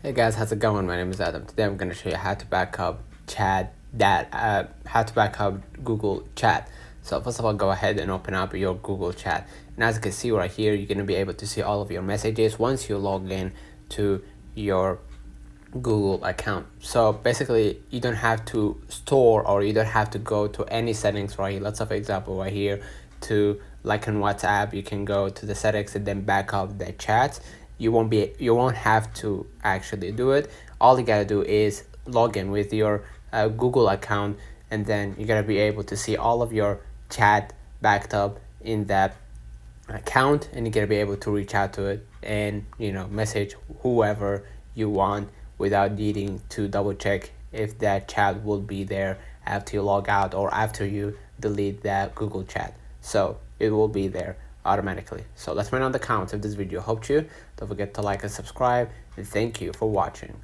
Hey guys, how's it going? My name is Adam. Today I'm going to show you how to back up how to back up Google Chat. So first of all, go ahead and open up your Google Chat. And as you can see right here, you're going to be able to see all of your messages once you log in to your Google account. So basically, you don't have to store or you don't have to go to any settings right here. Let's say for example right here to like in WhatsApp, you can go to the settings and then back up the chat. You won't have to actually do it. All you gotta do is log in with your Google account, and then you're gonna be able to see all of your chat backed up in that account, and you're gonna be able to reach out to it and message whoever you want without needing to double check if that chat will be there after you log out or after you delete that Google Chat. So it will be there automatically. So let's run on the count of this video helped you. Don't forget to like and subscribe, and thank you for watching.